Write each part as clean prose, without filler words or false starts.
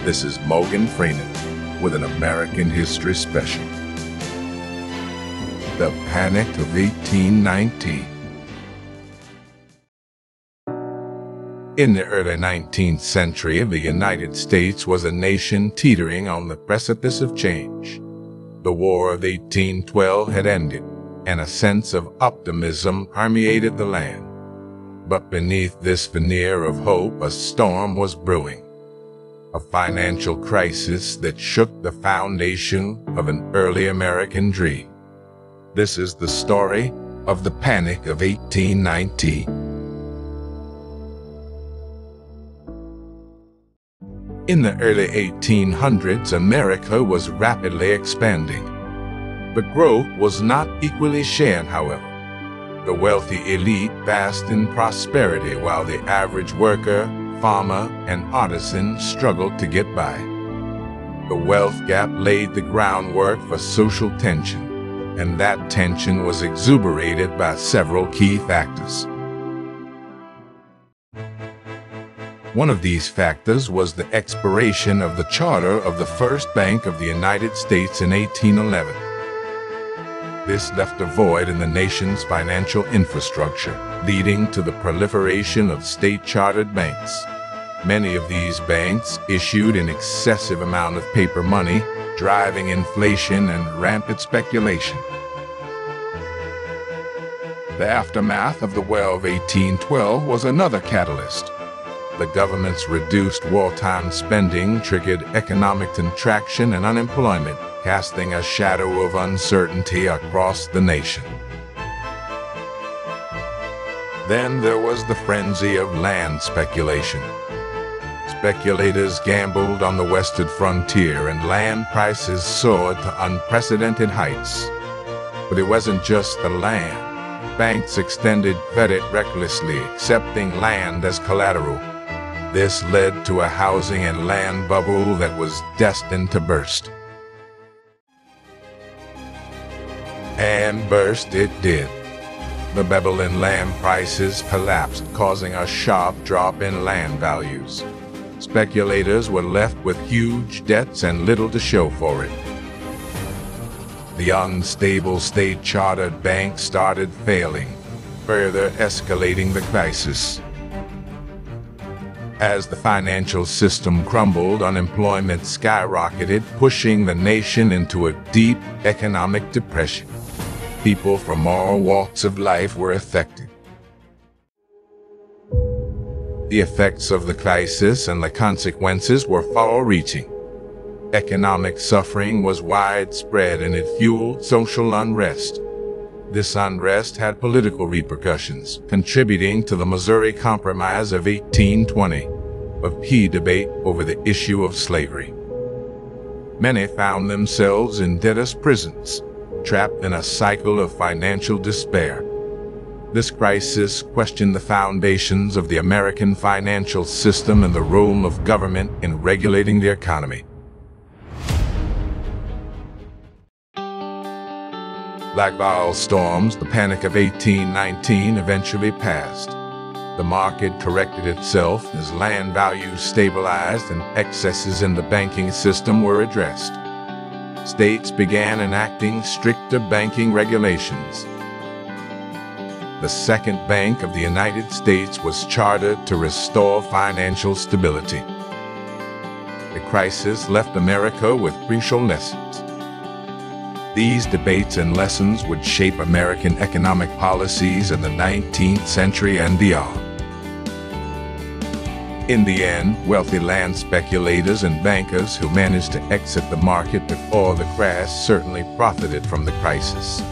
This is Morgan Freeman with an American History Special. The Panic of 1819. In the early 19th century, the United States was a nation teetering on the precipice of change. The War of 1812 had ended, and a sense of optimism permeated the land. But beneath this veneer of hope, a storm was brewing. A financial crisis that shook the foundation of an early American dream. This is the story of the Panic of 1819. In the early 1800s, America was rapidly expanding. But growth was not equally shared, however. The wealthy elite basked in prosperity while the average worker, farmer, and artisan struggled to get by. The wealth gap laid the groundwork for social tension, and that tension was exuberated by several key factors. One of these factors was the expiration of the charter of the First Bank of the United States in 1811. This left a void in the nation's financial infrastructure, leading to the proliferation of state-chartered banks. Many of these banks issued an excessive amount of paper money, driving inflation and rampant speculation. The aftermath of the War of 1812 was another catalyst. The government's reduced wartime spending triggered economic contraction and unemployment, casting a shadow of uncertainty across the nation. Then there was the frenzy of land speculation. Speculators gambled on the western frontier, and land prices soared to unprecedented heights. But it wasn't just the land. Banks extended credit recklessly, accepting land as collateral. This led to a housing and land bubble that was destined to burst. And burst it did. The bubble in land prices collapsed, causing a sharp drop in land values. Speculators were left with huge debts and little to show for it. The unstable state-chartered banks started failing, further escalating the crisis. As the financial system crumbled, unemployment skyrocketed, pushing the nation into a deep economic depression. People from all walks of life were affected. The effects of the crisis and the consequences were far-reaching. Economic suffering was widespread, and it fueled social unrest. This unrest had political repercussions, contributing to the Missouri Compromise of 1820, a key debate over the issue of slavery. Many found themselves in debtors' prisons, trapped in a cycle of financial despair. This crisis questioned the foundations of the American financial system and the role of government in regulating the economy. Like all storms, the Panic of 1819 eventually passed. The market corrected itself as land values stabilized and excesses in the banking system were addressed. States began enacting stricter banking regulations. The Second Bank of the United States was chartered to restore financial stability. The crisis left America with crucial lessons. These debates and lessons would shape American economic policies in the 19th century and beyond. In the end, wealthy land speculators and bankers who managed to exit the market before the crash certainly profited from the crisis.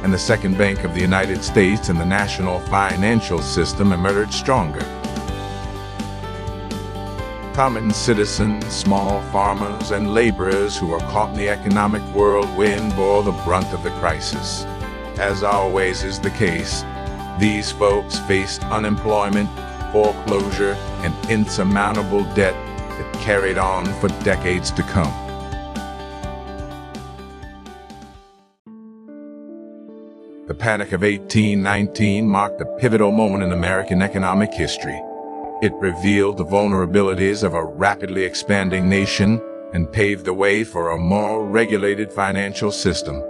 And the Second Bank of the United States and the national financial system emerged stronger. Common citizens, small farmers, and laborers who were caught in the economic whirlwind bore the brunt of the crisis. As always is the case, these folks faced unemployment, foreclosure, and insurmountable debt that carried on for decades to come. The Panic of 1819 marked a pivotal moment in American economic history. It revealed the vulnerabilities of a rapidly expanding nation and paved the way for a more regulated financial system.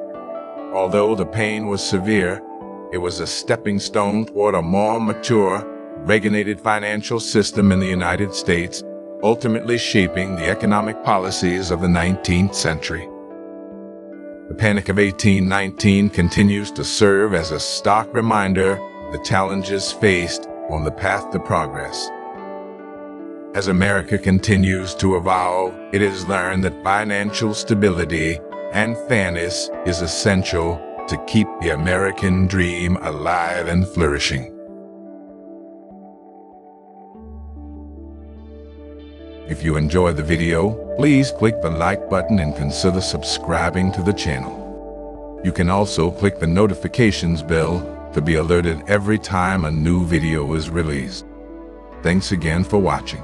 Although the pain was severe, it was a stepping stone toward a more mature, regulated financial system in the United States, ultimately shaping the economic policies of the 19th century. The Panic of 1819 continues to serve as a stark reminder of the challenges faced on the path to progress. As America continues to evolve, it is learned that financial stability and fairness is essential to keep the American dream alive and flourishing. If you enjoyed the video, please click the like button and consider subscribing to the channel. You can also click the notifications bell to be alerted every time a new video is released. Thanks again for watching.